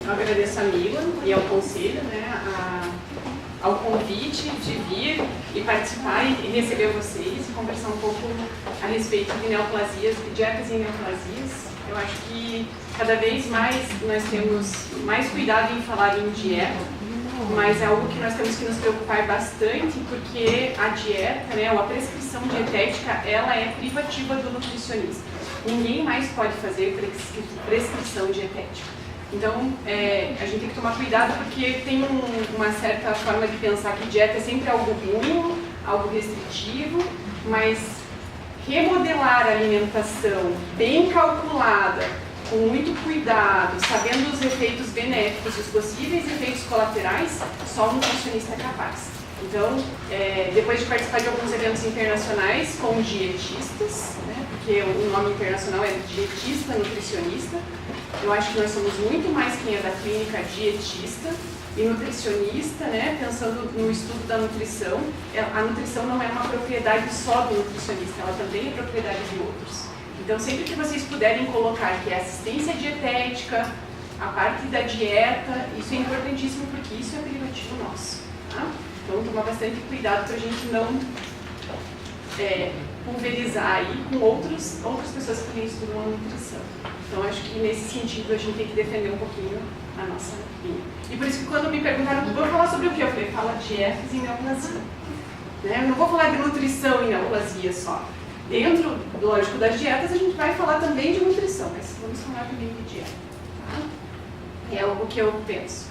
Eu agradeço a Mila e ao conselho, né, ao convite de vir e participar e receber vocês e conversar um pouco a respeito de neoplasias, de dietas em neoplasias. Eu acho que cada vez mais nós temos mais cuidado em falar em dieta, mas é algo que nós temos que nos preocupar bastante, porque a dieta, né, ou a prescrição dietética, ela é privativa do nutricionista. Ninguém mais pode fazer prescrição dietética. Então, a gente tem que tomar cuidado, porque tem uma certa forma de pensar que dieta é sempre algo ruim, algo restritivo, mas remodelar a alimentação bem calculada, com muito cuidado, sabendo os efeitos benéficos, os possíveis efeitos colaterais, só um nutricionista é capaz. Então, depois de participar de alguns eventos internacionais com dietistas, né, porque o nome internacional é dietista, nutricionista, eu acho que nós somos muito mais quem é da clínica dietista e nutricionista, né, pensando no estudo da nutrição. A nutrição não é uma propriedade só do nutricionista, ela também é propriedade de outros. Então, sempre que vocês puderem colocar que é assistência dietética, a parte da dieta, isso é importantíssimo, porque isso é privativo nosso. Tá? Então, tomar bastante cuidado para a gente não pulverizar aí com outras pessoas que também estudam a nutrição. Então, acho que nesse sentido a gente tem que defender um pouquinho a nossa linha. E por isso que quando me perguntaram, vou falar sobre o que? Eu falei, fala dietas e neoplasia. Né? Eu não vou falar de nutrição e neoplasia só. Dentro, lógico, das dietas, a gente vai falar também de nutrição, mas vamos falar também de dieta. Tá? É algo que eu penso.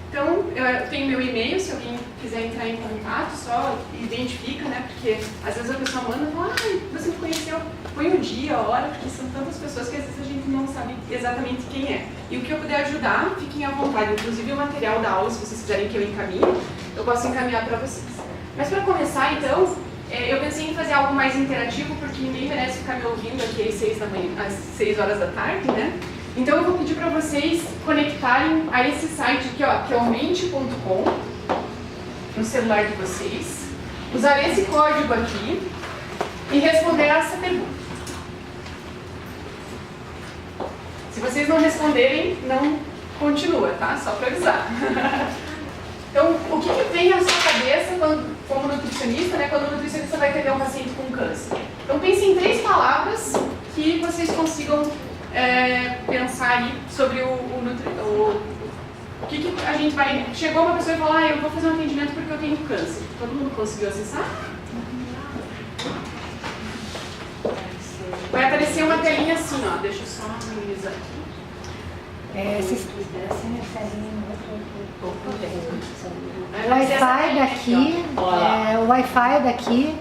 Então, eu tenho meu e-mail, se alguém quiser entrar em contato, só identifica, né? Porque às vezes a pessoa manda e fala, você me conheceu, põe o dia, a hora, porque são tantas pessoas que às vezes a gente não sabe exatamente quem é. E o que eu puder ajudar, fiquem à vontade. Inclusive o material da aula, se vocês quiserem que eu encaminhe, eu posso encaminhar para vocês. Mas para começar, então, eu pensei em fazer algo mais interativo, porque ninguém merece ficar me ouvindo aqui às 6 horas da tarde, né? Então eu vou pedir para vocês conectarem a esse site aqui, ó, que é o mente.com, no celular de vocês, usar esse código aqui e responder essa pergunta. Se vocês não responderem, não continua, tá? Só para avisar. Então, o que vem à sua cabeça como nutricionista, né, quando o nutricionista vai atender um paciente com câncer? Então, pense em 3 palavras que vocês consigam pensar aí sobre o que a gente vai... Chegou uma pessoa e falou, eu vou fazer um atendimento porque eu tenho câncer. Todo mundo conseguiu acessar? Vai aparecer uma telinha assim, ó. Deixa eu só minimizar aqui. O Wi-Fi daqui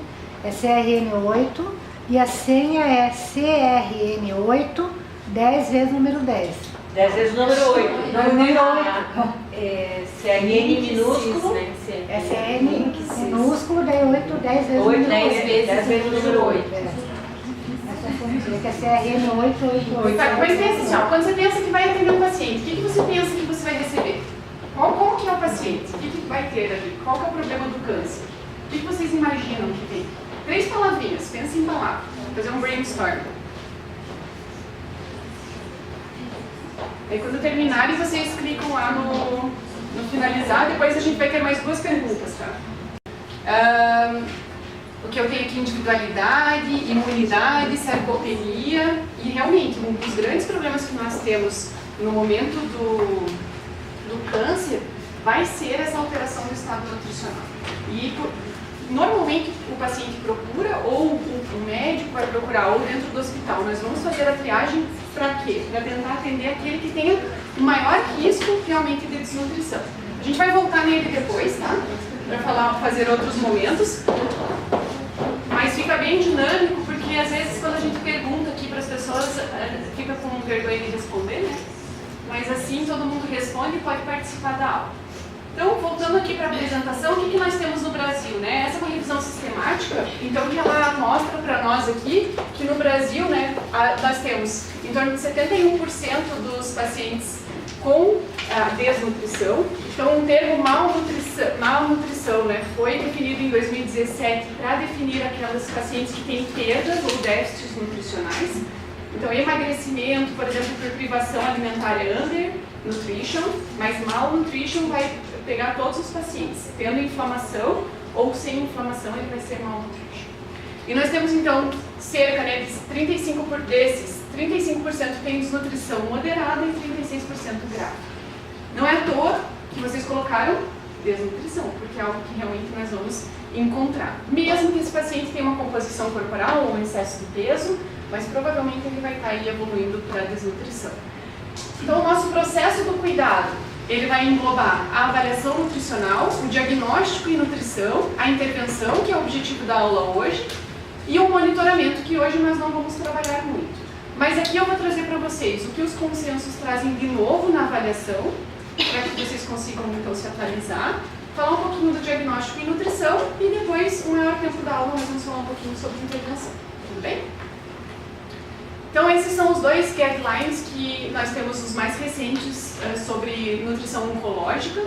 é CRN8 e a senha é CRN8 10 vezes número 10. 10 vezes número 8. Número 8. CRN minúsculo. É CRN minúsculo, daí 8, 10 vezes 8, número 10 vezes número 8. Essa fonte que é CRN888. Tá, mas pensa assim, ó, quando você pensa que vai atender um paciente, o que você pensa que você vai receber? Como que é o paciente? O que vai ter ali? Qual que é o problema do câncer? O que vocês imaginam que vem? 3 palavrinhas, pensa em palavras. Vou fazer um brainstorm. Aí quando terminarem, vocês clicam lá no finalizar, depois a gente vai ter mais 2 perguntas, tá? O que eu tenho aqui, individualidade, imunidade, sarcopenia, e realmente um dos grandes problemas que nós temos no momento do câncer vai ser essa alteração do estado nutricional. E normalmente o paciente procura, ou o médico vai procurar, ou dentro do hospital. Nós vamos fazer a triagem para quê? Para tentar atender aquele que tenha o maior risco realmente de desnutrição. A gente vai voltar nele depois, tá? Para fazer outros momentos. Mas fica bem dinâmico, porque às vezes quando a gente pergunta aqui para as pessoas, fica com vergonha de responder, né? Mas assim todo mundo responde e pode participar da aula. Então, voltando aqui para a apresentação, o que nós temos no Brasil, né? Essa é uma revisão sistemática, então que ela mostra para nós aqui que no Brasil, né, nós temos em torno de 71% dos pacientes com desnutrição. Então, o termo malnutrição, né, foi definido em 2017 para definir aquelas pacientes que têm perdas ou déficits nutricionais. Então, emagrecimento, por exemplo, por privação alimentar é undernutrition, mas malnutrition vai pegar todos os pacientes. Tendo inflamação ou sem inflamação, ele vai ser malnutrition. E nós temos, então, cerca de 35% desses, 35% tem desnutrição moderada e 36% grave. Não é à toa que vocês colocaram desnutrição, porque é algo que realmente nós vamos encontrar. Mesmo que esse paciente tenha uma composição corporal ou um excesso de peso, mas provavelmente ele vai estar aí evoluindo para a desnutrição. Então, o nosso processo do cuidado, ele vai englobar a avaliação nutricional, o diagnóstico e nutrição, a intervenção, que é o objetivo da aula hoje, e o monitoramento, que hoje nós não vamos trabalhar muito. Mas aqui eu vou trazer para vocês o que os consensos trazem de novo na avaliação, para que vocês consigam então se atualizar, falar um pouquinho do diagnóstico e nutrição, e depois, no maior tempo da aula, nós vamos falar um pouquinho sobre intervenção. Tudo bem? Então, esses são os dois guidelines que nós temos, os mais recentes, sobre nutrição oncológica.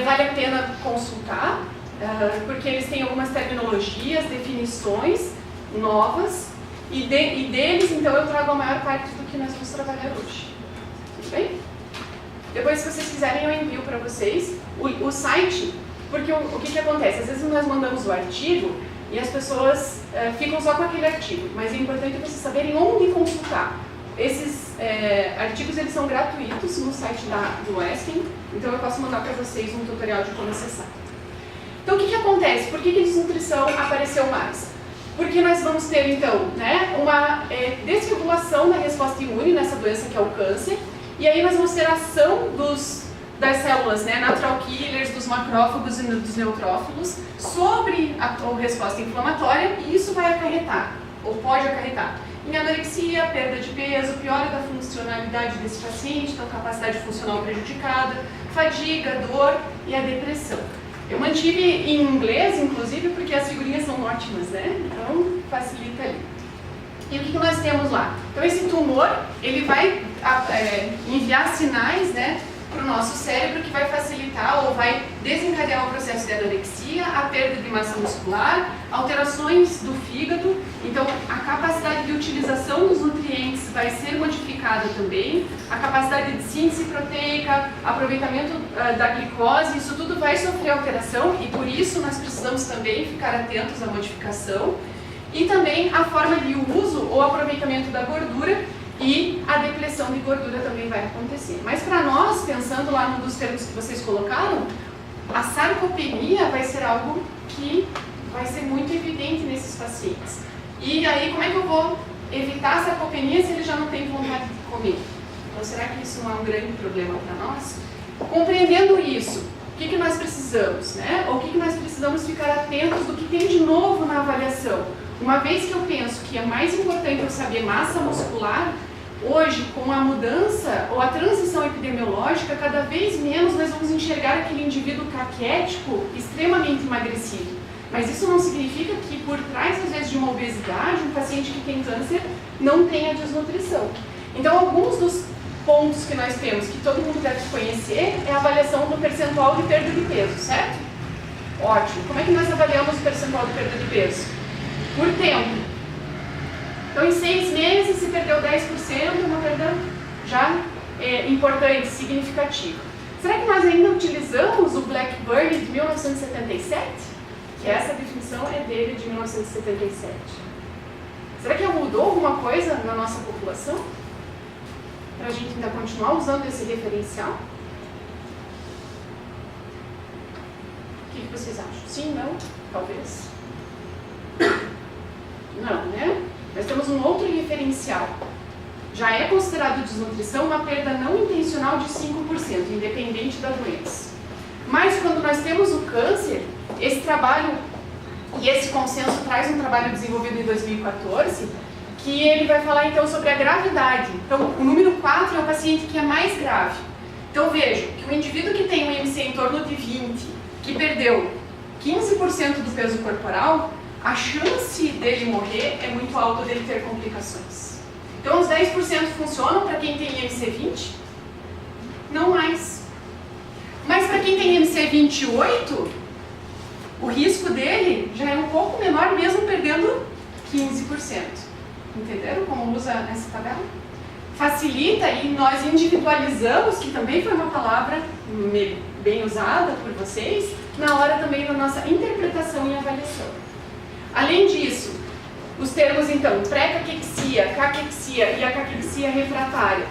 Vale a pena consultar, porque eles têm algumas terminologias, definições novas, e deles, então, eu trago a maior parte do que nós vamos trabalhar hoje. Tudo bem? Depois, se vocês quiserem, eu envio para vocês o site, porque o que acontece? Às vezes nós mandamos o artigo e as pessoas ficam só com aquele artigo, mas é importante vocês saberem onde consultar. Esses artigos, eles são gratuitos no site do Westin, então eu posso mandar para vocês um tutorial de como acessar. Então, o que acontece? Por que desnutrição apareceu mais? Porque nós vamos ter, então, uma desregulação da resposta imune nessa doença que é o câncer, e aí nós vamos ter a ação das células, natural killers, dos macrófagos e dos neutrófilos sobre a resposta inflamatória, e isso vai acarretar, ou pode acarretar, em anorexia, perda de peso, piora da funcionalidade desse paciente, então capacidade funcional prejudicada, fadiga, dor e a depressão. Eu mantive em inglês, inclusive, porque as figurinhas são ótimas, então facilita ali. E o que nós temos lá? Então, esse tumor, ele vai enviar sinais, para o nosso cérebro, que vai facilitar ou vai desencadear o processo de anorexia, a perda de massa muscular, alterações do fígado. Então, a capacidade de utilização dos nutrientes vai ser modificada também, a capacidade de síntese proteica, aproveitamento da glicose, isso tudo vai sofrer alteração, e por isso nós precisamos também ficar atentos à modificação. E também a forma de uso ou aproveitamento da gordura, e a depressão de gordura também vai acontecer. Mas para nós, pensando lá num dos termos que vocês colocaram, a sarcopenia vai ser algo que vai ser muito evidente nesses pacientes. E aí, como é que eu vou evitar a sarcopenia se ele já não tem vontade de comer? Então, será que isso não é um grande problema para nós? Compreendendo isso, o que nós precisamos, Ou o que nós precisamos ficar atentos do que tem de novo na avaliação? Uma vez que eu penso que é mais importante eu saber massa muscular, hoje, com a mudança ou a transição epidemiológica, cada vez menos nós vamos enxergar aquele indivíduo caquético extremamente emagrecido. Mas isso não significa que por trás, às vezes, de uma obesidade, um paciente que tem câncer não tenha desnutrição. Então, alguns dos pontos que nós temos, que todo mundo deve conhecer, é a avaliação do percentual de perda de peso, certo? Ótimo. Como é que nós avaliamos o percentual de perda de peso? Por tempo. Então, em 6 meses, se perdeu 10%, é uma perda já importante, significativa. Será que nós ainda utilizamos o Blackburn de 1977? Que essa definição é dele, de 1977. Será que mudou alguma coisa na nossa população? Para a gente ainda continuar usando esse referencial? O que vocês acham? Sim, não? Talvez? Não, Nós temos um outro referencial. Já é considerado desnutrição uma perda não intencional de 5%, independente da doença. Mas quando nós temos o câncer, esse trabalho e esse consenso traz um trabalho desenvolvido em 2014, que ele vai falar então sobre a gravidade. Então, o número 4 é o paciente que é mais grave. Então, vejo que o indivíduo que tem um IMC em torno de 20, que perdeu 15% do peso corporal, a chance dele morrer é muito alta dele ter complicações. Então, os 10% funcionam para quem tem IMC 20? Não mais. Mas para quem tem IMC 28, o risco dele já é um pouco menor, mesmo perdendo 15%. Entenderam como usa essa tabela? Facilita e nós individualizamos, que também foi uma palavra bem usada por vocês, na hora também da nossa interpretação e avaliação. Além disso, os termos, então, pré-caquexia, caquexia e a caquexia refratária.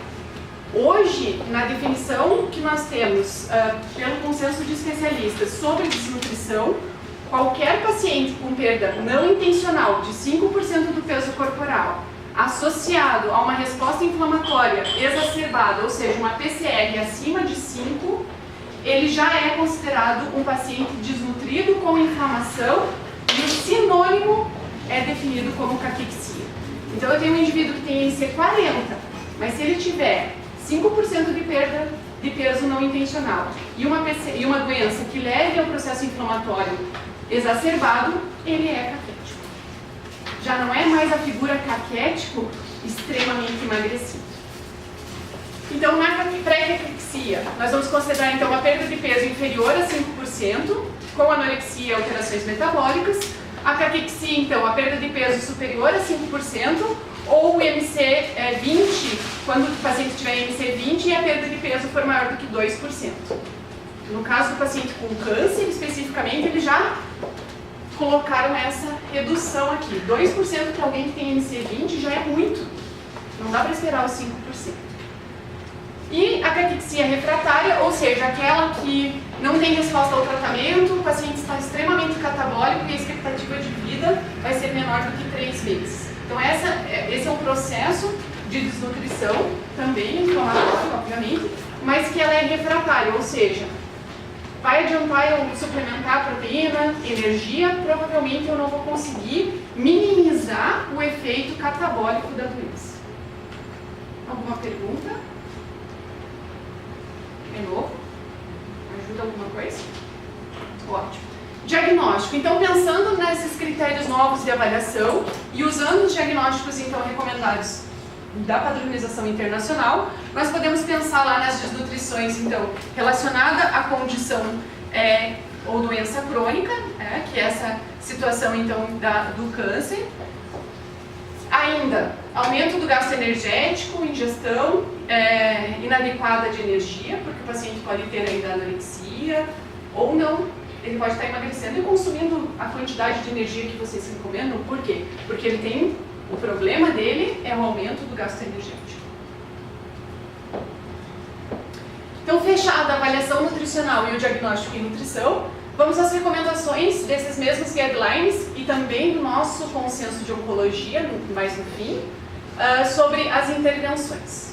Hoje, na definição que nós temos pelo consenso de especialistas sobre desnutrição, qualquer paciente com perda não intencional de 5% do peso corporal, associado a uma resposta inflamatória exacerbada, ou seja, uma PCR acima de 5, ele já é considerado um paciente desnutrido com inflamação e o sinônimo é definido como caquexia. Então eu tenho um indivíduo que tem INC 40, mas se ele tiver 5% de perda de peso não intencional e uma doença que leve ao processo inflamatório exacerbado, ele é caquético. Já não é mais a figura caquético extremamente emagrecido. Então, na pré-caquexia, nós vamos considerar então a perda de peso inferior a 5%, com anorexia e alterações metabólicas. A caquexia, então, a perda de peso superior a 5%, ou o IMC 20, quando o paciente tiver IMC 20 e a perda de peso for maior do que 2%. No caso do paciente com câncer, especificamente, eles já colocaram essa redução aqui. 2% para alguém que tem IMC 20 já é muito. Não dá para esperar os 5%. E a caquexia refratária, ou seja, aquela que não tem resposta ao tratamento, o paciente está extremamente catabólico e a expectativa de vida vai ser menor do que 3 vezes. Então esse é um processo de desnutrição, também inflamatório, obviamente, mas que ela é refratária, ou seja, vai adiantar eu suplementar proteína, energia, provavelmente eu não vou conseguir minimizar o efeito catabólico da doença. Alguma pergunta? É novo? Ajuda alguma coisa? Ótimo. Diagnóstico. Então, pensando nesses critérios novos de avaliação e usando os diagnósticos então recomendados da padronização internacional, nós podemos pensar lá nas desnutrições então relacionada à condição ou doença crônica, que é essa situação então do câncer. Ainda, aumento do gasto energético, ingestão inadequada de energia, porque o paciente pode ter ainda anorexia ou não, ele pode estar emagrecendo e consumindo a quantidade de energia que vocês recomendam. Por quê? Porque ele tem, o problema dele é o aumento do gasto energético. Então, fechada a avaliação nutricional e o diagnóstico em nutrição, vamos às recomendações desses mesmos guidelines e também do nosso consenso de oncologia, mais no fim, sobre as intervenções.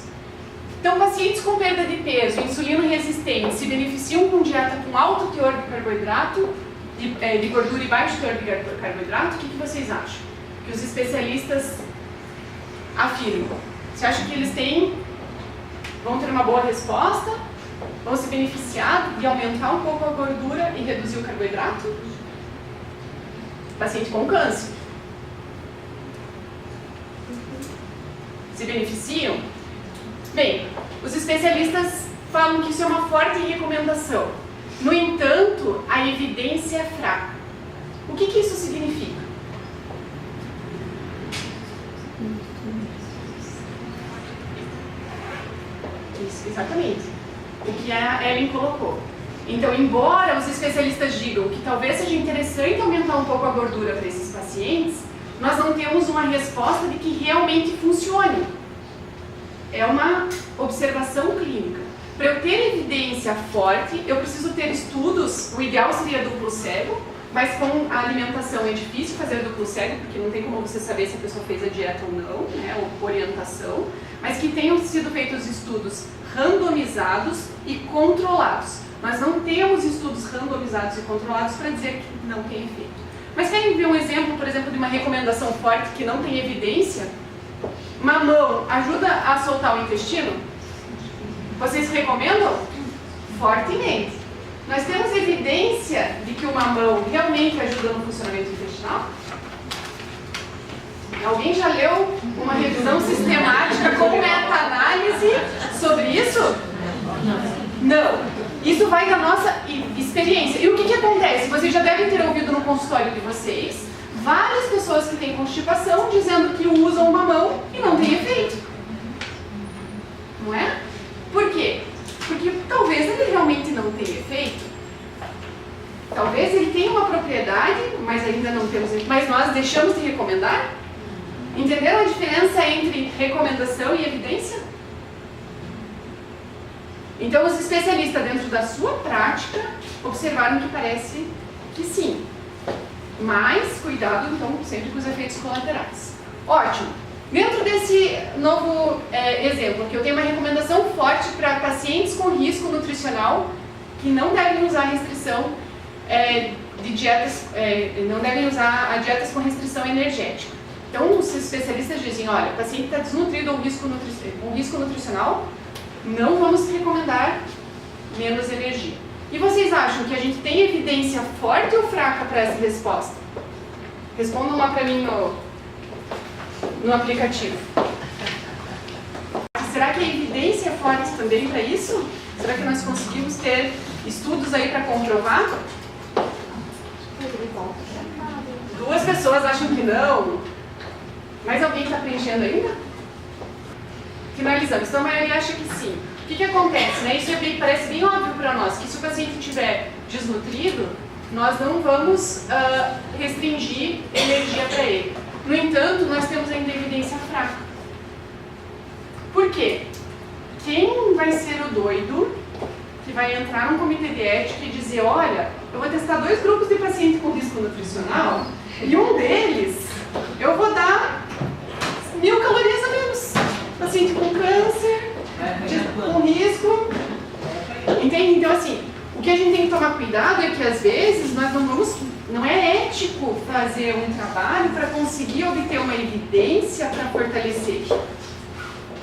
Então, pacientes com perda de peso, insulino resistente, se beneficiam com dieta com alto teor de carboidrato, de gordura e baixo teor de carboidrato. O que vocês acham? Que os especialistas afirmam. Você acha que eles vão ter uma boa resposta? Vão se beneficiar de aumentar um pouco a gordura e reduzir o carboidrato? Paciente com câncer. Se beneficiam? Bem, os especialistas falam que isso é uma forte recomendação. No entanto, a evidência é fraca. O que isso significa? Isso, exatamente. O que a Ellen colocou. Então, embora os especialistas digam que talvez seja interessante aumentar um pouco a gordura para esses pacientes, nós não temos uma resposta de que realmente funcione. É uma observação clínica. Para eu ter evidência forte, eu preciso ter estudos, o ideal seria duplo cego, mas com a alimentação é difícil fazer duplo cego, porque não tem como você saber se a pessoa fez a dieta ou não, né, ou orientação, mas que tenham sido feitos estudos randomizados e controlados. Nós não temos estudos randomizados e controlados para dizer que não tem efeito. Mas querem ver um exemplo, por exemplo, de uma recomendação forte que não tem evidência? Mamão ajuda a soltar o intestino? Vocês recomendam? Fortemente. Nós temos evidência de que o mamão realmente ajuda no funcionamento intestinal? Alguém já leu uma revisão sistemática com meta-análise sobre isso? Não. Isso vai da nossa experiência. E o que acontece? Vocês já devem ter ouvido no consultório de vocês várias pessoas que têm constipação dizendo que usam uma mão e não tem efeito. Não é? Por quê? Porque talvez ele realmente não tenha efeito. Talvez ele tenha uma propriedade, mas ainda não temos, mas nós deixamos de recomendar. Entenderam a diferença entre recomendação e evidência? Então, os especialistas, dentro da sua prática, observaram que parece que sim. Mas, cuidado, então, sempre com os efeitos colaterais. Ótimo. Dentro desse novo exemplo, que eu tenho uma recomendação forte para pacientes com risco nutricional que não devem usar restrição de dietas, não devem usar dietas com restrição energética. Então, os especialistas dizem, olha, o paciente está desnutrido ou com risco nutricional, não vamos recomendar menos energia. E vocês acham que a gente tem evidência forte ou fraca para essa resposta? Respondam lá para mim no aplicativo. Será que a evidência é forte também para isso? Será que nós conseguimos ter estudos aí para comprovar? 2 pessoas acham que não. Mais alguém está preenchendo ainda? Finalizamos. Então a maioria acha que sim. O que acontece? Né? Isso parece bem óbvio para nós, que se o paciente estiver desnutrido, nós não vamos restringir energia para ele. No entanto, nós temos ainda evidência fraca. Por quê? Quem vai ser o doido que vai entrar num comitê de ética e dizer, olha, eu vou testar 2 grupos de paciente com risco nutricional e um deles eu vou dar 1000 calorias a menos. Paciente com câncer, com risco. Entende? Então, assim, o que a gente tem que tomar cuidado é que às vezes nós não é ético fazer um trabalho para conseguir obter uma evidência para fortalecer.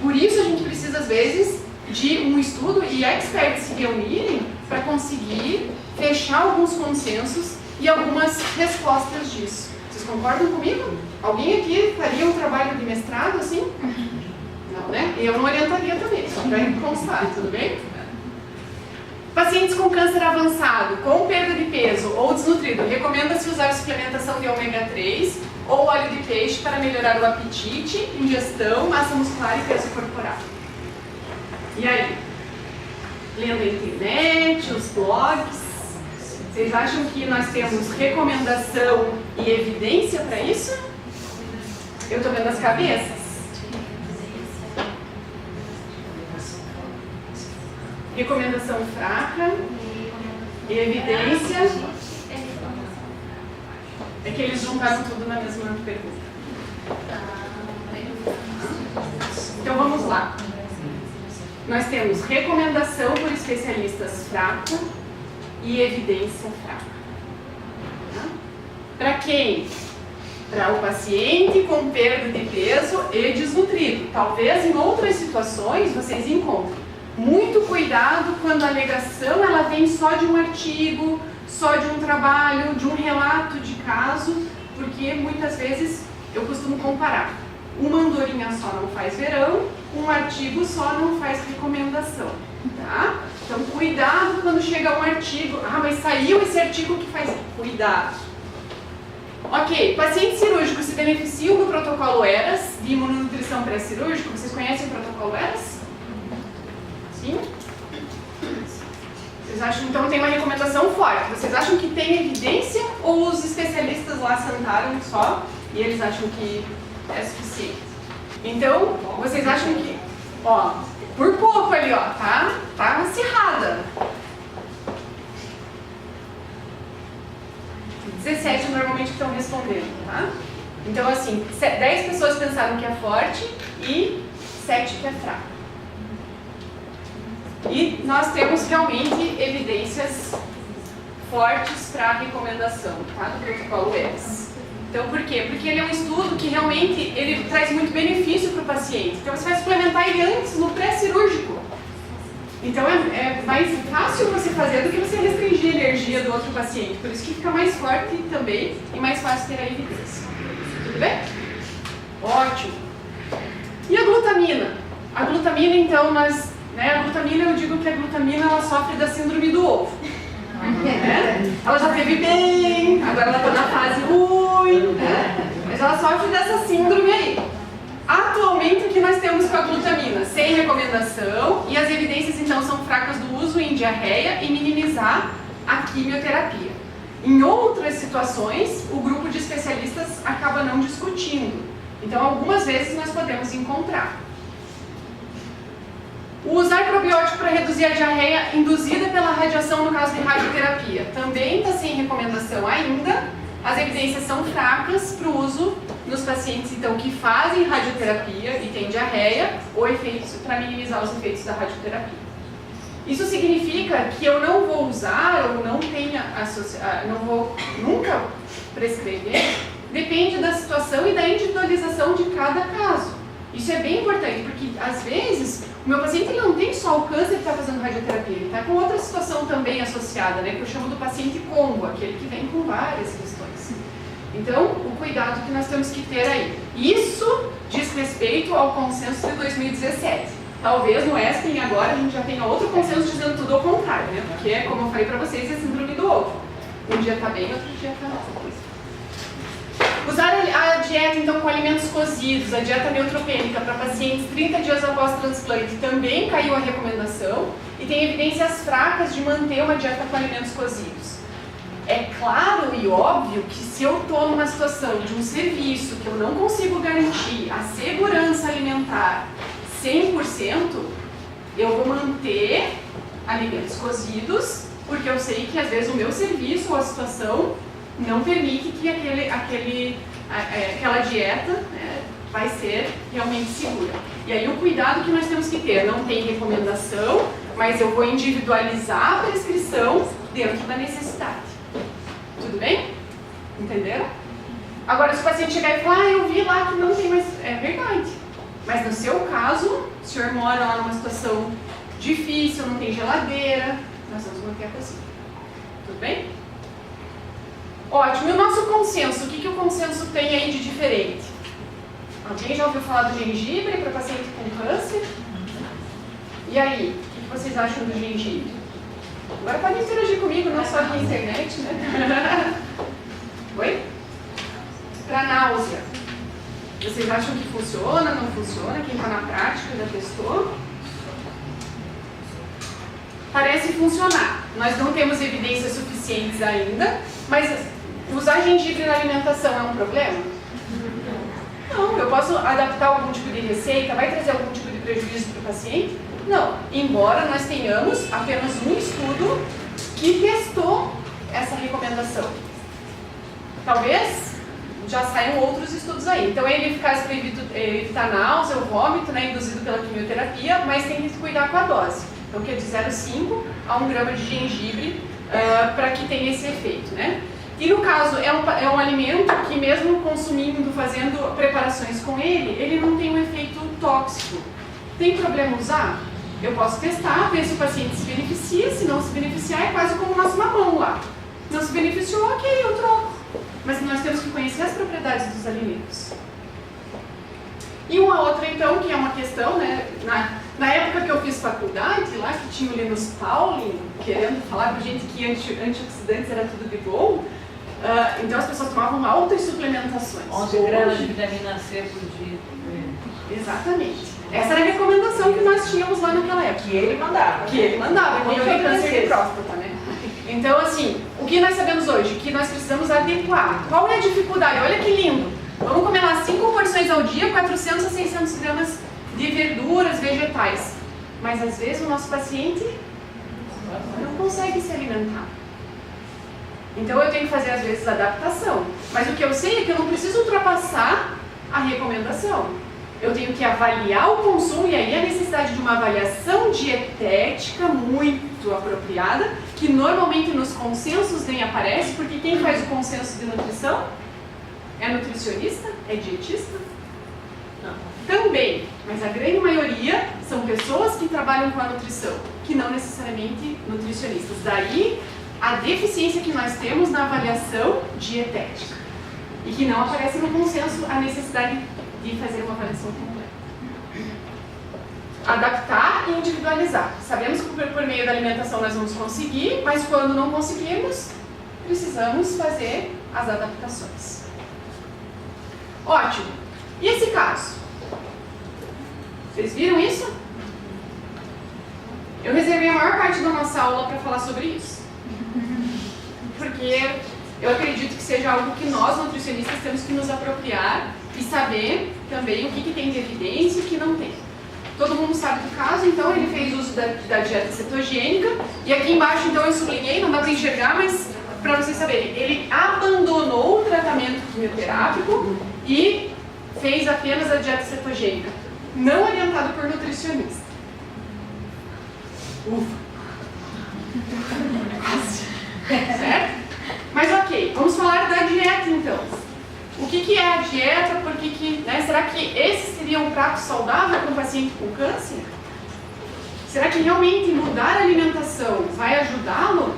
Por isso a gente precisa às vezes de um estudo e experts se reunirem para conseguir fechar alguns consensos e algumas respostas disso. Vocês concordam comigo? Alguém aqui faria um trabalho de mestrado assim? Não, né? Eu não orientaria também, só para constar, tudo bem? Pacientes com câncer avançado, com perda de peso ou desnutrido, recomenda-se usar suplementação de ômega 3 ou óleo de peixe para melhorar o apetite, ingestão, massa muscular e peso corporal. E aí? Lendo a internet, os blogs, vocês acham que nós temos recomendação e evidência para isso? Eu estou vendo as cabeças. Recomendação fraca e evidência. É que eles juntaram tudo na mesma pergunta. Então vamos lá. Nós temos recomendação por especialistas fraca e evidência fraca. Para quem? Para o paciente com perda de peso e desnutrido. Talvez em outras situações vocês encontrem. Muito cuidado quando a alegação ela vem só de um artigo, só de um trabalho, de um relato de caso, porque muitas vezes eu costumo comparar. Uma andorinha só não faz verão, um artigo só não faz recomendação, tá? Então cuidado quando chega um artigo, mas saiu esse artigo que faz... Cuidado. Ok, pacientes cirúrgicos se beneficiam do protocolo ERAS de imunonutrição pré-cirúrgico. Vocês conhecem o protocolo ERAS? Sim? Vocês acham, então tem uma recomendação forte. Vocês acham que tem evidência ou os especialistas lá sentaram só e eles acham que é suficiente? Então, vocês acham que, ó, por pouco ali, ó, tá acirrada. 17 normalmente estão respondendo, tá? Então, assim, 10 pessoas pensaram que é forte e 7 que é fraco. E nós temos realmente evidências fortes para a recomendação, tá, do protocolo ERAS. Então, por quê? Porque ele é um estudo que realmente ele traz muito benefício para o paciente. Então, você vai suplementar ele antes, no pré-cirúrgico. Então, é mais fácil você fazer do que você restringir a energia do outro paciente. Por isso que fica mais forte também e mais fácil ter a evidência. Tudo bem? Ótimo. E a glutamina? A glutamina, então, a glutamina, eu digo que a glutamina ela sofre da síndrome do ovo. Né? Ela já teve bem, agora ela está na fase ruim, né? Mas ela sofre dessa síndrome aí. Atualmente, o que nós temos com a glutamina? Sem recomendação, e as evidências então são fracas do uso em diarreia e minimizar a quimioterapia. Em outras situações, o grupo de especialistas acaba não discutindo. Então, algumas vezes nós podemos encontrar. Usar probiótico para reduzir a diarreia induzida pela radiação no caso de radioterapia. Também está sem recomendação ainda. As evidências são fracas para o uso nos pacientes então, que fazem radioterapia e têm diarreia ou efeitos para minimizar os efeitos da radioterapia. Isso significa que eu não vou usar ou não vou nunca prescrever, depende da situação e da individualização de cada caso. Isso é bem importante, porque às vezes o meu paciente ele não tem só o câncer que está fazendo radioterapia, ele está com outra situação também associada, né, que eu chamo do paciente combo, aquele que vem com várias questões. Então, o cuidado que nós temos que ter aí. Isso diz respeito ao consenso de 2017. Talvez no ESPEN agora a gente já tenha outro consenso dizendo tudo ao contrário, né? Porque, como eu falei para vocês, é síndrome do ovo. Um dia está bem, outro dia está mal. Usar a dieta, então, com alimentos cozidos, a dieta neutropênica para pacientes 30 dias após transplante também caiu a recomendação e tem evidências fracas de manter uma dieta com alimentos cozidos. É claro e óbvio que se eu estou numa situação de um serviço que eu não consigo garantir a segurança alimentar 100%, eu vou manter alimentos cozidos, porque eu sei que às vezes o meu serviço ou a situação não permite que aquela dieta, né, vai ser realmente segura. E aí o cuidado que nós temos que ter, não tem recomendação, mas eu vou individualizar a prescrição dentro da necessidade. Tudo bem? Entenderam? Agora, se o paciente chegar e falar, eu vi lá que não tem mais... É verdade. Mas no seu caso, o senhor mora lá numa situação difícil, não tem geladeira, nós vamos manter a cozinha. Tudo bem? Ótimo. E o nosso consenso? O que o consenso tem aí de diferente? Alguém já ouviu falar do gengibre para paciente com câncer? E aí? O que vocês acham do gengibre? Agora podem interagir comigo, não só na internet, né? Oi? Para náusea. Vocês acham que funciona, não funciona? Quem está na prática já testou? Parece funcionar. Nós não temos evidências suficientes ainda, mas usar gengibre na alimentação é um problema? Não. Eu posso adaptar algum tipo de receita? Vai trazer algum tipo de prejuízo para o paciente? Não. Embora nós tenhamos apenas um estudo que testou essa recomendação. Talvez já saiam outros estudos aí. Então é eficaz para evitar náusea ou vômito, né, induzido pela quimioterapia, mas tem que cuidar com a dose. Então que é de 0,5 a 1 grama de gengibre para que tenha esse efeito, né? E no caso, é um alimento que mesmo consumindo, fazendo preparações com ele não tem um efeito tóxico. Tem problema usar? Eu posso testar, ver se o paciente se beneficia. Se não se beneficiar, é quase como o nosso mamão lá. Não se beneficiou, ok, eu troco. Mas nós temos que conhecer as propriedades dos alimentos. E uma outra, então, que é uma questão, né? Na época que eu fiz faculdade, lá que tinha o Linus Pauling, querendo falar pra gente que antioxidantes era tudo de bom, então as pessoas tomavam altas suplementações. 11 gramas de vitamina C por dia. Exatamente. Essa era a recomendação que nós tínhamos lá naquela época. Que ele mandava. Que ele mandava, quando eu tenho câncer de próstata, né? Então, assim, o que nós sabemos hoje? Que nós precisamos adequar. Qual é a dificuldade? Olha que lindo. Vamos comer lá 5 porções ao dia, 400 a 600 gramas de verduras, vegetais. Mas às vezes o nosso paciente não consegue se alimentar. Então eu tenho que fazer às vezes adaptação. Mas o que eu sei é que eu não preciso ultrapassar a recomendação. Eu tenho que avaliar o consumo e aí a necessidade de uma avaliação dietética muito apropriada, que normalmente nos consensos nem aparece, porque quem faz o consenso de nutrição é nutricionista? É dietista? Não. Também, mas a grande maioria são pessoas que trabalham com a nutrição, que não necessariamente nutricionistas. Daí a deficiência que nós temos na avaliação dietética e que não aparece no consenso a necessidade de fazer uma avaliação completa. Adaptar adaptar e individualizar. Sabemos que por meio da alimentação nós vamos conseguir, mas quando não conseguirmos, precisamos fazer as adaptações. Ótimo. E esse caso? Vocês viram isso? Eu reservei a maior parte da nossa aula para falar sobre isso. Porque eu acredito que seja algo que nós, nutricionistas, temos que nos apropriar e saber também o que tem de evidência e o que não tem. Todo mundo sabe do caso, então ele fez uso da dieta cetogênica. E aqui embaixo, então, eu sublinhei, não dá para enxergar, mas para vocês saberem, ele abandonou o tratamento quimioterápico e fez apenas a dieta cetogênica, não orientado por nutricionista. Ufa! Certo? Mas ok, vamos falar da dieta então. O que é a dieta? Será que esse seria um prato saudável para um paciente com câncer? Será que realmente mudar a alimentação vai ajudá-lo?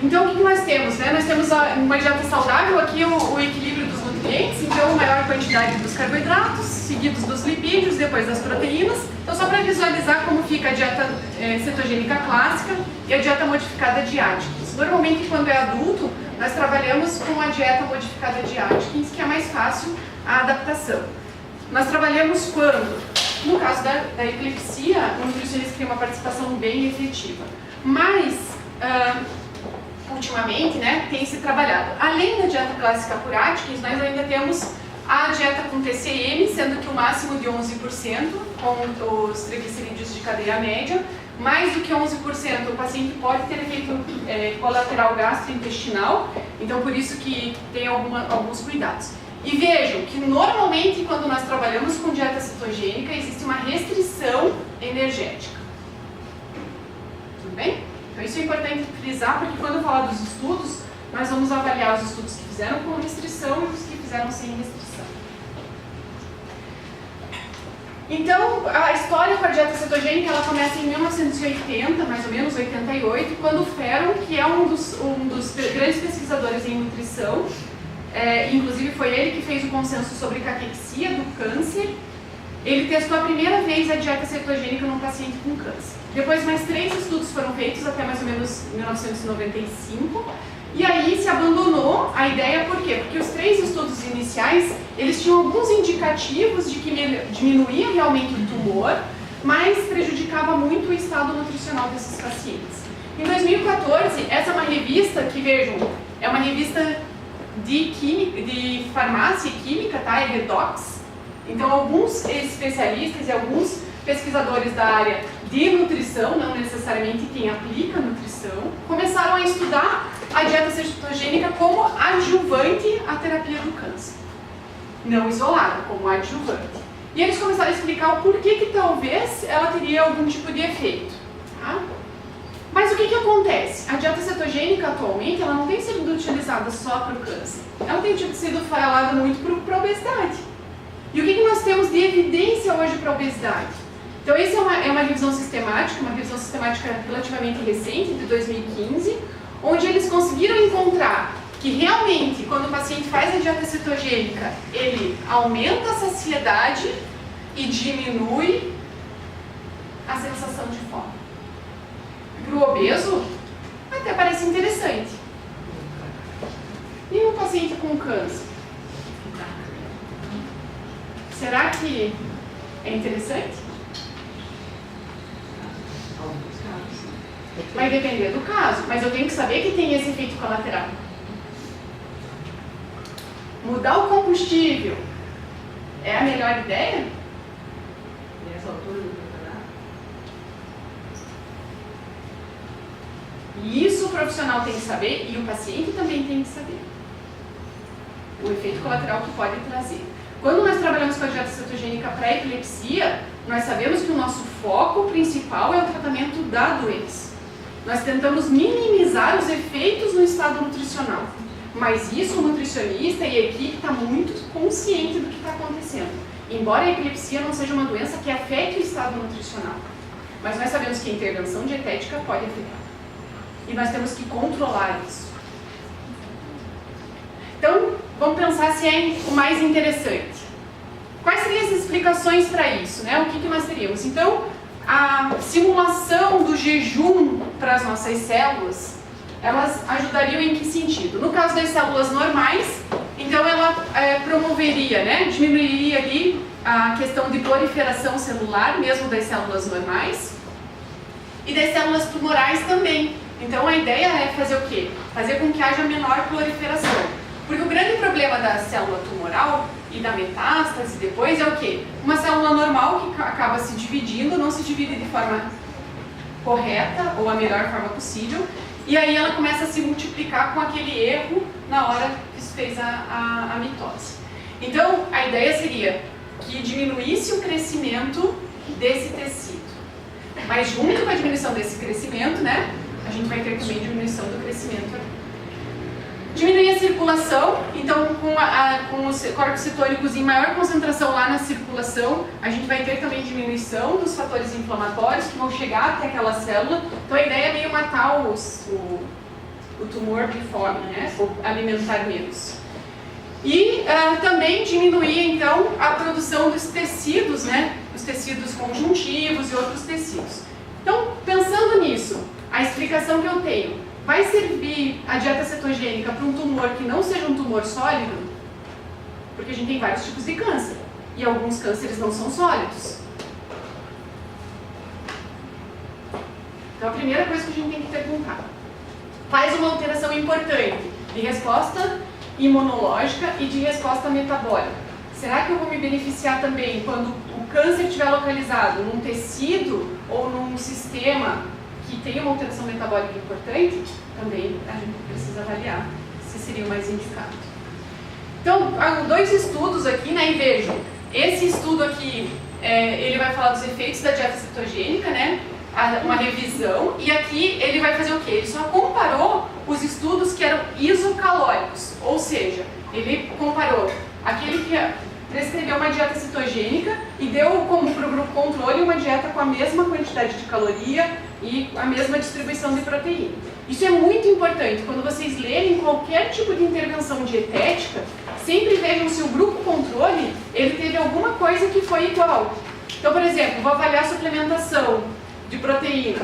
Então o que nós temos? Nós temos uma dieta saudável, aqui o equilíbrio dos nutrientes, então maior quantidade dos carboidratos, seguidos dos lipídios, depois das proteínas. Então só para visualizar como fica a dieta cetogênica clássica e a dieta modificada de Atkins. Normalmente quando é adulto, nós trabalhamos com a dieta modificada de Atkins, que é mais fácil a adaptação. Nós trabalhamos quando? No caso da epilepsia, o nutricionista tem uma participação bem efetiva. Mas, ultimamente, tem se trabalhado. Além da dieta clássica por Atkins, nós ainda temos a dieta com TCM, sendo que o máximo de 11%, com os triglicerídeos de cadeia média. Mais do que 11%, o paciente pode ter efeito colateral gastrointestinal, então por isso que tem alguns cuidados. E vejam que normalmente quando nós trabalhamos com dieta cetogênica existe uma restrição energética. Tudo bem? Então isso é importante frisar, porque quando eu falar dos estudos, nós vamos avaliar os estudos que fizeram com restrição e os que fizeram sem restrição. Então, a história com a dieta cetogênica ela começa em 1980, mais ou menos, 88, quando o Ferron, que é um dos grandes pesquisadores em nutrição, inclusive foi ele que fez o consenso sobre caquexia do câncer, ele testou a primeira vez a dieta cetogênica num paciente com câncer. Depois, mais 3 estudos foram feitos, até mais ou menos 1995, e aí se abandonou a ideia, por quê? Porque os 3 estudos iniciais, eles tinham alguns indicativos de que diminuía realmente o tumor, mas prejudicava muito o estado nutricional desses pacientes. Em 2014, essa é uma revista que, vejam, é uma revista de farmácia e química, tá? É Redox. Então, alguns especialistas e alguns pesquisadores da área de nutrição, não necessariamente quem aplica nutrição, começaram a estudar a dieta cetogênica como adjuvante à terapia do câncer. Não isolada, como adjuvante. E eles começaram a explicar o porquê que talvez ela teria algum tipo de efeito. Tá? Mas o que acontece? A dieta cetogênica atualmente ela não tem sido utilizada só para o câncer. Ela tem sido falada muito para a obesidade. E o que nós temos de evidência hoje para a obesidade? Então, essa é uma revisão sistemática relativamente recente, de 2015, onde eles conseguiram encontrar que realmente, quando o paciente faz a dieta cetogênica, ele aumenta a saciedade e diminui a sensação de fome. Para o obeso, até parece interessante. E um paciente com câncer? Será que é interessante? Vai depender do caso, mas eu tenho que saber que tem esse efeito colateral. Mudar o combustível é a melhor ideia? Nessa altura do campeonato? E isso o profissional tem que saber e o paciente também tem que saber. O efeito colateral que pode trazer. Quando nós trabalhamos com a dieta cetogênica para epilepsia, nós sabemos que o nosso foco principal é o tratamento da doença. Nós tentamos minimizar os efeitos no estado nutricional. Mas isso o nutricionista e a equipe está muito consciente do que está acontecendo. Embora a epilepsia não seja uma doença que afete o estado nutricional. Mas nós sabemos que a intervenção dietética pode afetar. E nós temos que controlar isso. Então, vamos pensar se é o mais interessante. Quais seriam as explicações explicações para isso, né? O que nós teríamos? Então, a simulação do jejum para as nossas células, elas ajudariam em que sentido? No caso das células normais, então ela promoveria, né? Diminuiria ali a questão de proliferação celular, mesmo das células normais, e das células tumorais também. Então a ideia é fazer o quê? Fazer com que haja menor proliferação. Porque o grande problema da célula tumoral e da metástase depois é o quê? Uma célula normal que acaba se dividindo, não se divide de forma correta ou a melhor forma possível, e aí ela começa a se multiplicar com aquele erro na hora que se fez a mitose. Então a ideia seria que diminuísse o crescimento desse tecido. Mas junto com a diminuição desse crescimento, né, a gente vai ter também diminuição do crescimento aqui. Diminuir a circulação, então com os corpos cetônicos em maior concentração lá na circulação, a gente vai ter também diminuição dos fatores inflamatórios que vão chegar até aquela célula. Então a ideia é meio matar o tumor de fome, né, ou alimentar menos. E também diminuir então a produção dos tecidos, né, os tecidos conjuntivos e outros tecidos. Então, pensando nisso, a explicação que eu tenho, vai servir a dieta cetogênica para um tumor que não seja um tumor sólido? Porque a gente tem vários tipos de câncer, e alguns cânceres não são sólidos. Então a primeira coisa que a gente tem que perguntar, faz uma alteração importante de resposta imunológica e de resposta metabólica. Será que eu vou me beneficiar também quando o câncer estiver localizado num tecido ou num sistema que tem uma alteração metabólica importante? Também a gente precisa avaliar se seria o mais indicado. Então, há 2 estudos aqui, né, e vejam, esse estudo aqui, ele vai falar dos efeitos da dieta cetogênica, né, uma revisão, e aqui ele vai fazer o quê? Ele só comparou os estudos que eram isocalóricos, ou seja, ele comparou aquele que prescreveu uma dieta cetogênica e deu como para o grupo controle uma dieta com a mesma quantidade de caloria e a mesma distribuição de proteína. Isso é muito importante. Quando vocês lerem qualquer tipo de intervenção dietética, sempre vejam se o grupo controle ele teve alguma coisa que foi igual. Então, por exemplo, vou avaliar a suplementação de proteína.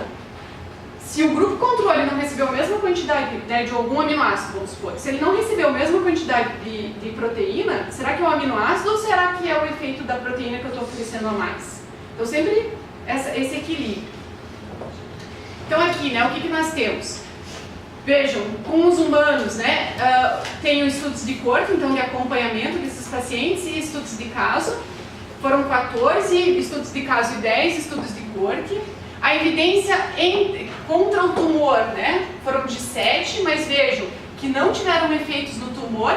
Se o grupo controle não recebeu a mesma quantidade, né, de algum aminoácido, vamos supor, se ele não recebeu a mesma quantidade de proteína, será que é o aminoácido ou será que é o efeito da proteína que eu estou oferecendo a mais? Então sempre esse equilíbrio. Então aqui, né, o que nós temos? Vejam, com os humanos, né, tem os estudos de corpo, então de acompanhamento desses pacientes e estudos de caso. Foram 14 estudos de caso e 10 estudos de corpo. A evidência contra o tumor, né, foram de 7, mas vejam que não tiveram efeitos no tumor,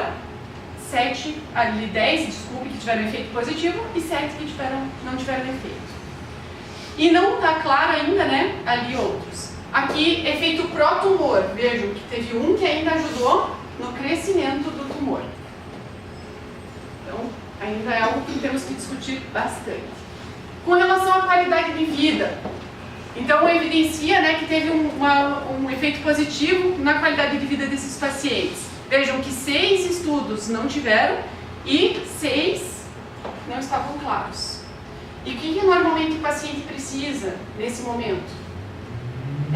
10, que tiveram efeito positivo e 7 que não tiveram efeito. E não está claro ainda, né, ali outros. Aqui, efeito pró-tumor, vejam que teve um que ainda ajudou no crescimento do tumor. Então, ainda é algo que temos que discutir bastante. Com relação à qualidade de vida, então evidencia, né, que teve um efeito positivo na qualidade de vida desses pacientes. Vejam que 6 estudos não tiveram e 6 não estavam claros. E o que normalmente o paciente precisa nesse momento?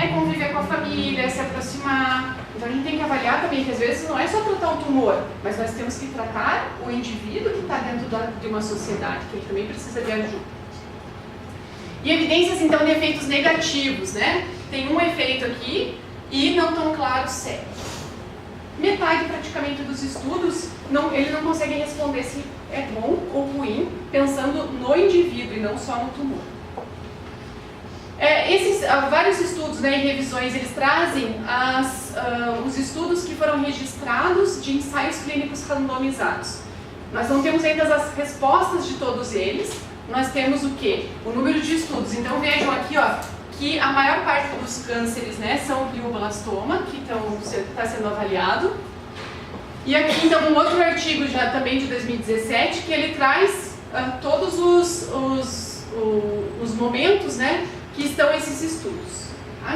É conviver com a família, é se aproximar. Então a gente tem que avaliar também que às vezes não é só tratar o tumor, mas nós temos que tratar o indivíduo que está dentro de uma sociedade, que ele também precisa de ajuda. E evidências então de efeitos negativos, né? Tem um efeito aqui e não tão claro certo. Metade praticamente dos estudos, ele não consegue responder se é bom ou ruim, pensando no indivíduo e não só no tumor. Esses vários estudos, né, e revisões, eles trazem os estudos que foram registrados de ensaios clínicos randomizados. Nós não temos ainda as respostas de todos eles, nós temos o quê? O número de estudos. Então vejam aqui, ó, que a maior parte dos cânceres, né, são o glioblastoma, que está sendo avaliado. E aqui então um outro artigo já também de 2017, que ele traz todos os momentos, né, que estão esses estudos.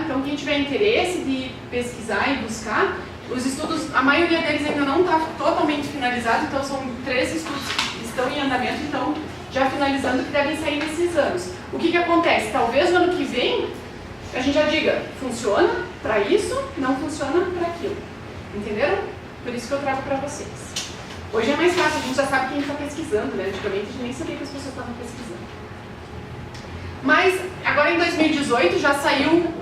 Então quem tiver interesse de pesquisar e buscar, os estudos, a maioria deles ainda não está totalmente finalizado, então são 13 estudos que estão em andamento, então já finalizando, que devem sair nesses anos. O que acontece? Talvez no ano que vem a gente já diga, funciona para isso, não funciona para aquilo. Entenderam? Por isso que eu trago para vocês. Hoje é mais fácil, a gente já sabe quem está pesquisando, né? Antigamente a gente nem sabia que as pessoas estavam pesquisando. Mas agora em 2018 já saiu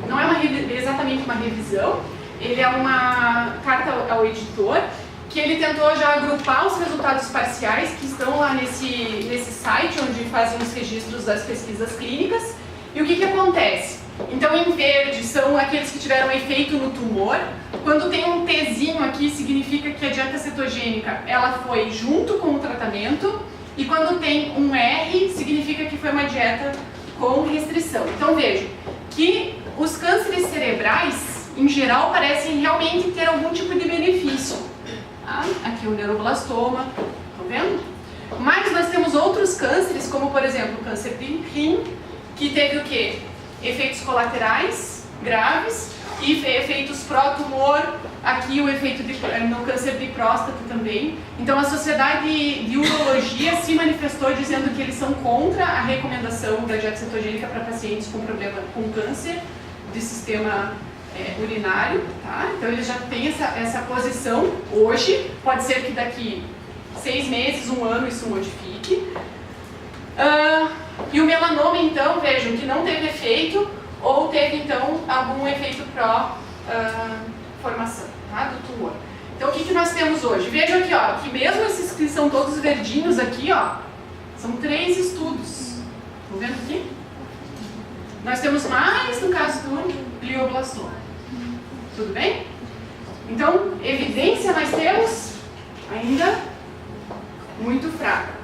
não é exatamente uma revisão, ele é uma carta ao editor, que ele tentou já agrupar os resultados parciais que estão lá nesse site, onde fazem os registros das pesquisas clínicas. E o que acontece? Então, em verde são aqueles que tiveram efeito no tumor. Quando tem um Tzinho aqui, significa que a dieta cetogênica ela foi junto com o tratamento. E quando tem um R, significa que foi uma dieta com restrição. Então, vejam que os cânceres cerebrais, em geral, parecem realmente ter algum tipo de benefício. Aqui o neuroblastoma, estão vendo? Mas nós temos outros cânceres, como por exemplo o câncer de rim, que teve o quê? Efeitos colaterais graves e efeitos pró-tumor, aqui o efeito no câncer de próstata também. Então a Sociedade de Urologia se manifestou dizendo que eles são contra a recomendação da dieta cetogênica para pacientes com problema com câncer de sistema urinário, tá? Então eles já têm essa posição hoje, pode ser que daqui 6 meses, 1 ano isso modifique. E o melanoma então, vejam que não teve efeito ou teve então algum efeito pró-formação, tá? Do tumor. Então o que nós temos hoje? Vejam aqui, ó, que mesmo esses que são todos verdinhos aqui, ó, são 3 estudos. Estão vendo aqui? Nós temos mais no caso do glioblastoma. Tudo bem? Então, evidência nós temos ainda muito fraca.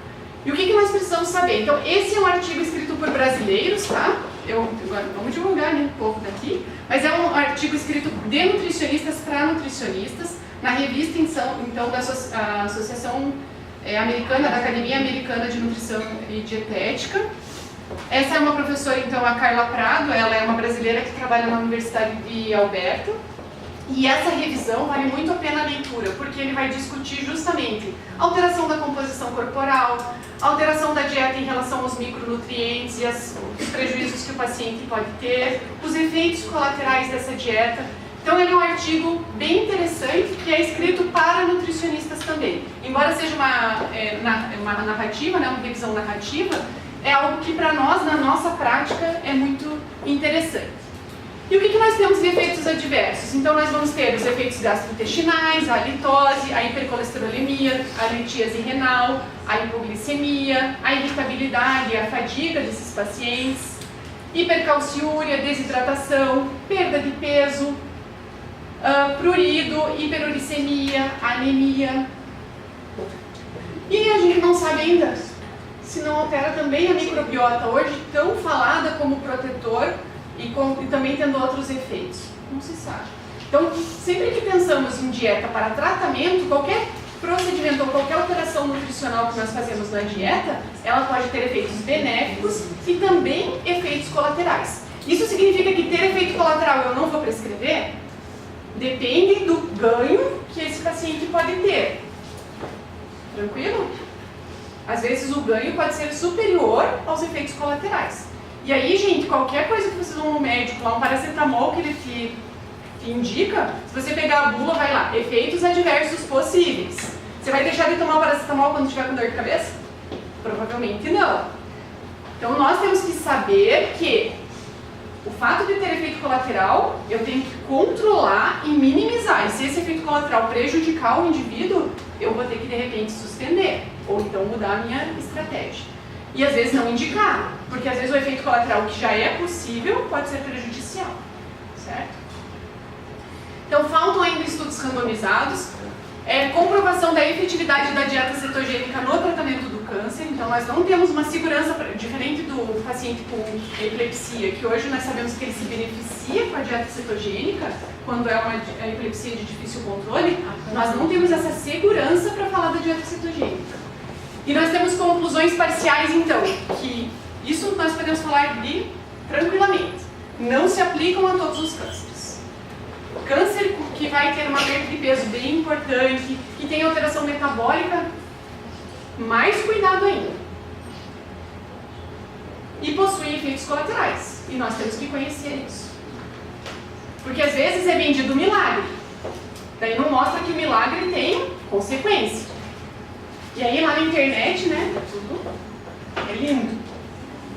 E o que nós precisamos saber? Então, esse é um artigo escrito por brasileiros, tá? Agora vamos divulgar, né, um pouco daqui. Mas é um artigo escrito de nutricionistas para nutricionistas, na revista, então, da Associação Americana, da Academia Americana de Nutrição e Dietética. Essa é uma professora, então, a Carla Prado, ela é uma brasileira que trabalha na Universidade de Alberta. E essa revisão vale muito a pena a leitura, porque ele vai discutir justamente a alteração da composição corporal, a alteração da dieta em relação aos micronutrientes e os prejuízos que o paciente pode ter, os efeitos colaterais dessa dieta. Então ele é um artigo bem interessante que é escrito para nutricionistas também. Embora seja uma narrativa, né, uma revisão narrativa, é algo que para nós, na nossa prática, é muito interessante. E o que nós temos de efeitos adversos? Então nós vamos ter os efeitos gastrointestinais, a halitose, a hipercolesterolemia, a litíase renal, a hipoglicemia, a irritabilidade, a fadiga desses pacientes, hipercalciúria, desidratação, perda de peso, prurido, hiperuricemia, anemia. E a gente não sabe ainda se não altera também a microbiota, hoje tão falada como protetor, e também tendo outros efeitos. Não se sabe. Então, sempre que pensamos em dieta para tratamento, qualquer procedimento ou qualquer alteração nutricional que nós fazemos na dieta, ela pode ter efeitos benéficos e também efeitos colaterais. Isso significa que ter efeito colateral eu não vou prescrever? Depende do ganho que esse paciente pode ter. Tranquilo? Às vezes o ganho pode ser superior aos efeitos colaterais. E aí, gente, qualquer coisa que vocês vão no médico, lá um paracetamol que ele te indica, se você pegar a bula, vai lá, efeitos adversos possíveis. Você vai deixar de tomar o paracetamol quando estiver com dor de cabeça? Provavelmente não. Então nós temos que saber que o fato de ter efeito colateral, eu tenho que controlar e minimizar. E se esse efeito colateral prejudicar o indivíduo, eu vou ter que de repente suspender, ou então mudar a minha estratégia. E às vezes não indicar, porque às vezes o efeito colateral que já é possível pode ser prejudicial, certo? Então faltam ainda estudos randomizados, comprovação da efetividade da dieta cetogênica no tratamento do câncer. Então nós não temos uma segurança, diferente do paciente com epilepsia, que hoje nós sabemos que ele se beneficia com a dieta cetogênica, quando é uma epilepsia de difícil controle, nós não temos essa segurança para falar da dieta cetogênica. E nós temos conclusões parciais, então, que isso nós podemos falar tranquilamente. Não se aplicam a todos os cânceres. Câncer que vai ter uma perda de peso bem importante, que tem alteração metabólica mais cuidado ainda. E possui efeitos colaterais. E nós temos que conhecer isso. Porque às vezes é vendido milagre. Daí não mostra que o milagre tem consequência. E aí lá na internet, né, tudo é lindo.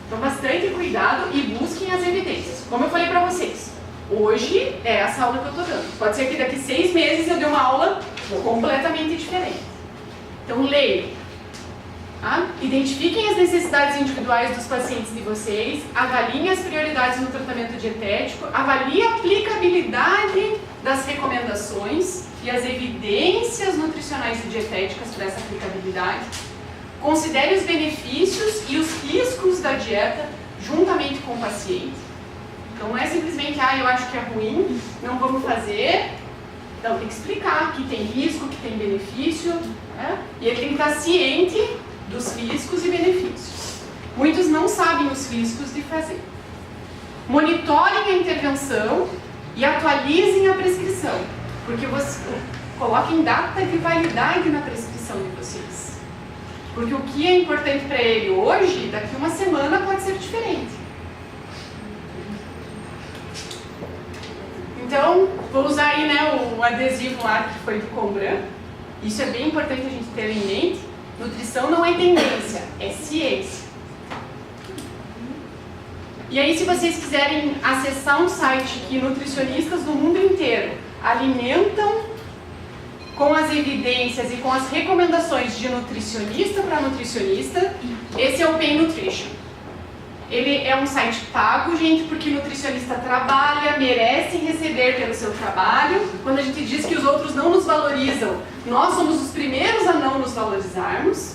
Então bastante cuidado e busquem as evidências. Como eu falei para vocês, hoje é essa aula que eu estou dando. Pode ser que daqui 6 meses eu dê uma aula completamente diferente. Então leiam. Tá? Identifiquem as necessidades individuais dos pacientes de vocês, avaliem as prioridades no tratamento dietético, avaliem a aplicabilidade das recomendações e as evidências nutricionais e dietéticas para essa aplicabilidade. Considere os benefícios e os riscos da dieta juntamente com o paciente. Então não é simplesmente, eu acho que é ruim, não vamos fazer. Não, tem que explicar que tem risco, que tem benefício, né? E ele tem que estar ciente dos riscos e benefícios. Muitos não sabem os riscos de fazer. Monitorem a intervenção e atualizem a prescrição, porque coloquem data de validade na prescrição de vocês. Porque o que é importante para ele hoje, daqui uma semana pode ser diferente. Então, vou usar aí, né, o adesivo lá que foi do Combran. Isso é bem importante a gente ter em mente. Nutrição não é tendência, é ciência. E aí, se vocês quiserem acessar um site que nutricionistas do mundo inteiro alimentam com as evidências e com as recomendações de nutricionista para nutricionista, esse é o Pain Nutrition. Ele é um site pago, gente, porque nutricionista trabalha, merece receber pelo seu trabalho. Quando a gente diz que os outros não nos valorizam, nós somos os primeiros a não nos valorizarmos,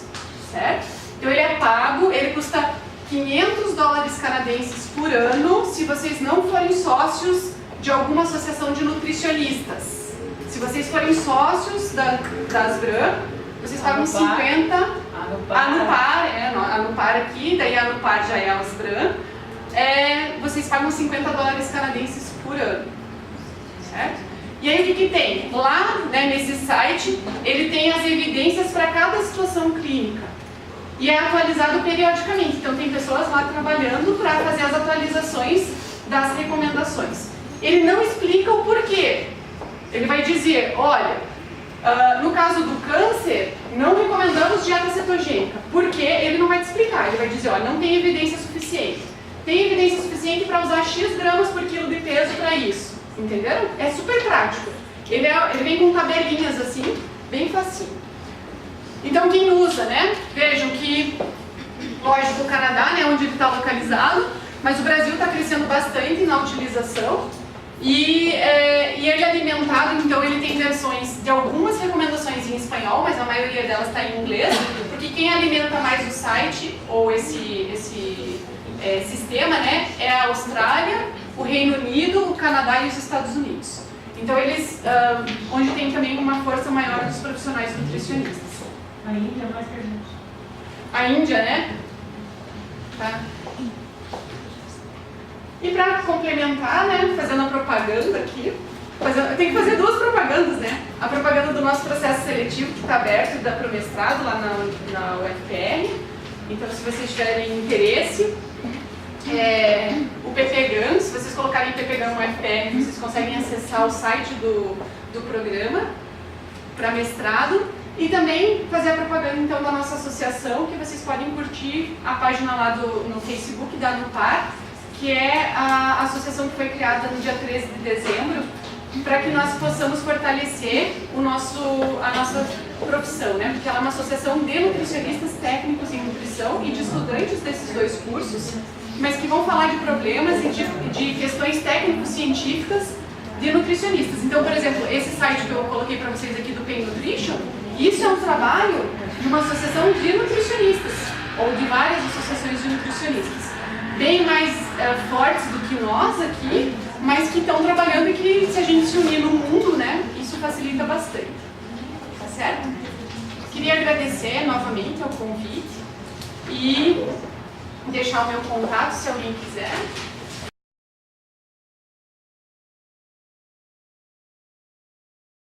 certo? Então ele é pago, ele custa $500 canadenses por ano se vocês não forem sócios de alguma associação de nutricionistas. Se vocês forem sócios da Asbran, vocês pagam 50... A Anupar aqui, daí a Anupar já é a Asbran, vocês pagam $50 canadenses por ano, certo? E aí o que tem? Lá, né, nesse site, ele tem as evidências para cada situação clínica e é atualizado periodicamente, então tem pessoas lá trabalhando para fazer as atualizações das recomendações. Ele não explica o porquê, ele vai dizer, olha, no caso do câncer, não recomendamos dieta cetogênica, porque ele não vai te explicar, ele vai dizer, ó, não tem evidência suficiente. Tem evidência suficiente para usar X gramas por quilo de peso para isso, entenderam? É super prático. Ele vem com tabelinhas assim, bem facinho. Então quem usa, né? Vejam que, lógico, o Canadá, né, onde ele está localizado, mas o Brasil está crescendo bastante na utilização. E ele é alimentado, então ele tem versões de algumas recomendações em espanhol, mas a maioria delas está em inglês, porque quem alimenta mais o site, ou esse sistema, né, é a Austrália, o Reino Unido, o Canadá e os Estados Unidos. Então eles, onde tem também uma força maior dos profissionais nutricionistas. A Índia é mais que a gente. A Índia, né? Tá. E para complementar, né, fazendo a propaganda aqui, eu tenho que fazer 2 propagandas, né? A propaganda do nosso processo seletivo que está aberto para o mestrado lá na UFPR. Então, se vocês tiverem interesse, o PPGAM, se vocês colocarem PPGAM UFPR, vocês conseguem acessar o site do programa para mestrado. E também fazer a propaganda então da nossa associação, que vocês podem curtir a página lá no Facebook da Anupar, que é a associação que foi criada no dia 13 de dezembro, para que nós possamos fortalecer a nossa profissão, né? Porque ela é uma associação de nutricionistas técnicos em nutrição e de estudantes desses 2 cursos, mas que vão falar de problemas e de questões técnico-científicas de nutricionistas. Então, por exemplo, esse site que eu coloquei para vocês aqui do Pain Nutrition, isso é um trabalho de uma associação de nutricionistas, ou de várias associações de nutricionistas, bem mais fortes do que nós aqui, mas que estão trabalhando e que, se a gente se unir no mundo, né, isso facilita bastante. Tá certo? Queria agradecer novamente ao convite e deixar o meu contato, se alguém quiser.